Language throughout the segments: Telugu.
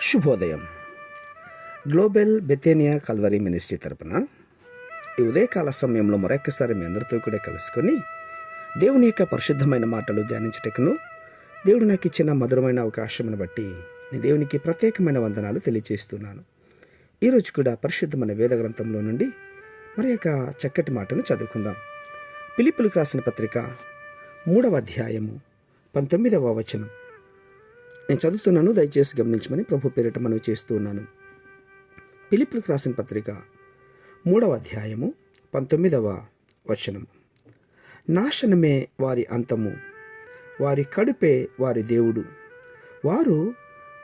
శుభోదయం. గ్లోబల్ బెతేనియా కల్వరీ మినిస్ట్రీ తరపున ఈ ఉదయకాల సమయంలో మరొకసారి మీ అందరితో కూడా కలుసుకొని దేవుని యొక్క పరిశుద్ధమైన మాటలు ధ్యానించుటకును దేవుడు నాకు ఇచ్చిన మధురమైన అవకాశమును బట్టి నేను దేవునికి ప్రత్యేకమైన వందనాలు తెలియజేస్తున్నాను. ఈరోజు కూడా పరిశుద్ధమైన వేద గ్రంథంలో నుండి మరి యొక్క చక్కటి మాటను చదువుకుందాం. ఫిలిప్పీయులకు రాసిన పత్రిక 3వ అధ్యాయము 19వ వచనం నేను చదువుతున్నాను, దయచేసి గమనించమని ప్రభు పేరిట మనవి చేస్తూ ఉన్నాను. ఫిలిప్పీయులకు రాసిన పత్రిక 3వ అధ్యాయము 19వ వచనం. నాశనమే వారి అంతము, వారి కడుపే వారి దేవుడు, వారు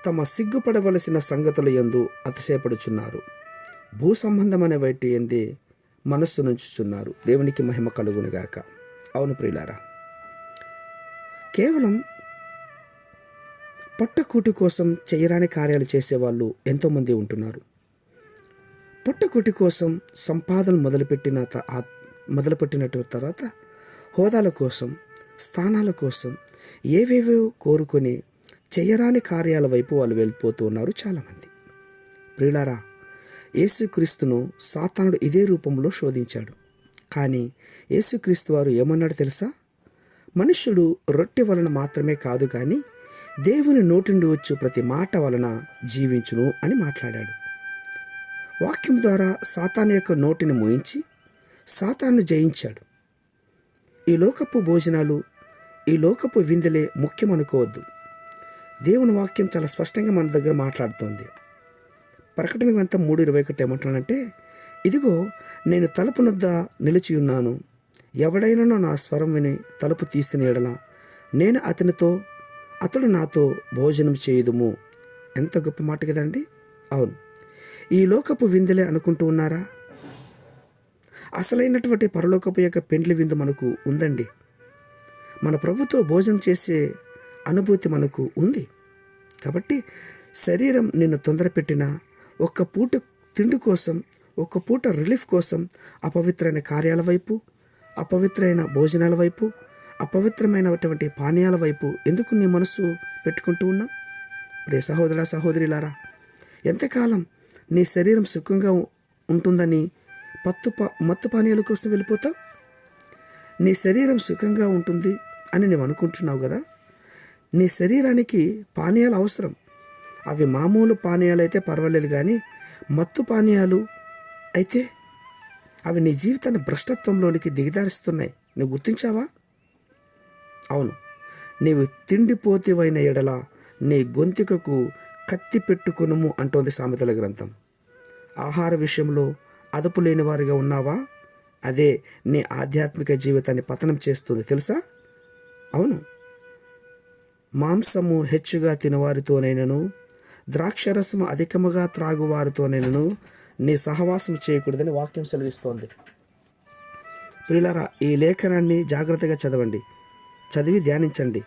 తమ సిగ్గుపడవలసిన సంగతుల యందు అతిశయపడుచున్నారు, భూ సంబంధమైన వాటి యందే మనస్సు నుంచుచున్నారు. దేవునికి మహిమ కలుగునుగాక. అవును ప్రియులారా, కేవలం పొట్టకూటి కోసం చేయరాని కార్యాలు చేసేవాళ్ళు ఎంతోమంది ఉంటున్నారు. పొట్టకూటి కోసం సంపాదన మొదలుపెట్టిన తర్వాత హోదాల కోసం, స్థానాల కోసం ఏవేవో కోరుకొని చేయరాని కార్యాల వైపు వాళ్ళు వెళ్ళిపోతూ ఉన్నారు చాలామంది. ప్రియులారా, యేసుక్రీస్తును సాతానుడు ఇదే రూపంలో శోధించాడు. కానీ యేసుక్రీస్తు వారు ఏమన్నాడు తెలుసా? మనుష్యుడు రొట్టె వలన మాత్రమే కాదు కానీ దేవుని నోటి నుండి వచ్చు ప్రతి మాట వలన జీవించును అని మాట్లాడాడు. వాక్యం ద్వారా సాతాను యొక్క నోటిని మోయించి సాతాను జయించాడు. ఈ లోకపు భోజనాలు, ఈ లోకపు విందులే ముఖ్యం అనుకోవద్దు. దేవుని వాక్యం చాలా స్పష్టంగా మన దగ్గర మాట్లాడుతోంది. ప్రకటన గ్రంథం 3:21 ఏమంటున్నానంటే, ఇదిగో నేను తలుపు నొద్ద నిలిచి ఉన్నాను, ఎవడైనా నా స్వరం విని తలుపు తీసిన ఎడల నేను అతడు నాతో భోజనం చేయుదుము. ఎంత గొప్ప మాట కదండి. అవును, ఈ లోకపు విందులే అనుకుంటూ ఉన్నారా? అసలైనటువంటి పరలోకపు యొక్క పెండ్లి విందు మనకు ఉందండి. మన ప్రభుతో భోజనం చేసే అనుభూతి మనకు ఉంది. కాబట్టి శరీరం నిన్ను తొందరపెట్టిన ఒక్క పూట తిండి కోసం, ఒక్క పూట రిలీఫ్ కోసం అపవిత్రమైన కార్యాల వైపు, అపవిత్రమైన భోజనాల వైపు, అపవిత్రమైనటువంటి పానీయాల వైపు ఎందుకు నీ మనసు పెట్టుకుంటూ ఉన్నావు? ప్రియ సహోదర సహోదరులారా, ఎంతకాలం నీ శరీరం సుఖంగా ఉంటుందని మత్తు పానీయాల కోసం వెళ్ళిపోతావు? నీ శరీరం సుఖంగా ఉంటుంది అని నువ్వు అనుకుంటున్నావు కదా. నీ శరీరానికి పానీయాలు అవసరం. అవి మామూలు పానీయాలు అయితే పర్వాలేదు, కానీ మత్తు పానీయాలు అయితే అవి నీ జీవితాన్ని భ్రష్టత్వంలోనికి దిగదారిస్తున్నాయి. నువ్వు గుర్తించావా? అవును, నీవు తిండిపోతివైన ఎడల నీ గొంతుకకు కత్తి పెట్టుకొనుము అంటోంది సామెతల గ్రంథం. ఆహార విషయంలో అదుపు లేని వారిగా ఉన్నావా? అదే నీ ఆధ్యాత్మిక జీవితాన్ని పతనం చేస్తుంది తెలుసా? అవును, మాంసము హెచ్చుగా తినవారితోనైనను, ద్రాక్షరసము అధికముగా త్రాగువారితోనైనను నీ సహవాసం చేయకూడదని వాక్యం సెలవిస్తోంది. ప్రియులారా, ఈ లేఖనాన్ని జాగ్రత్తగా చదవండి, చదివి ధ్యానించండి.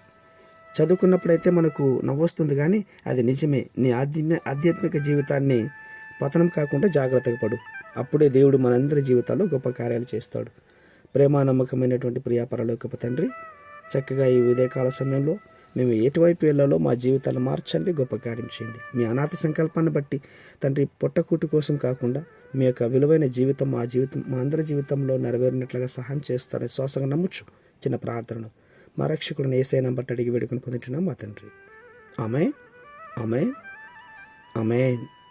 చదువుకున్నప్పుడైతే మనకు నవ్వొస్తుంది, కానీ అది నిజమే. నీ ఆధ్యాత్మిక జీవితాన్ని పతనం కాకుండా జాగ్రత్తగా పడు. అప్పుడే దేవుడు మనందరి జీవితాల్లో గొప్ప కార్యాలు చేస్తాడు. ప్రేమానమ్మకమైనటువంటి ప్రియా పరలోకపు తండ్రి, చక్కగా ఈ ఉదయకాల సమయంలో మేము ఎటువైపు వెళ్ళాలో మా జీవితాలు మార్చండి, గొప్ప కార్యం చేయండి. మీ అనాథ సంకల్పాన్ని బట్టి తండ్రి, పొట్టకూటి కోసం కాకుండా మీ యొక్క విలువైన జీవితం మా అందరి జీవితంలో నెరవేరినట్లుగా సహాయం చేస్తారని శ్వాసంగా నమ్ముచ్చు. చిన్న ప్రార్థనను మా రక్షకుడిని యేసయ్య బట్టి అడిగి వేడుకొని పొందుతున్నాం మా తండ్రి. ఆమేన్, ఆమేన్, ఆమేన్.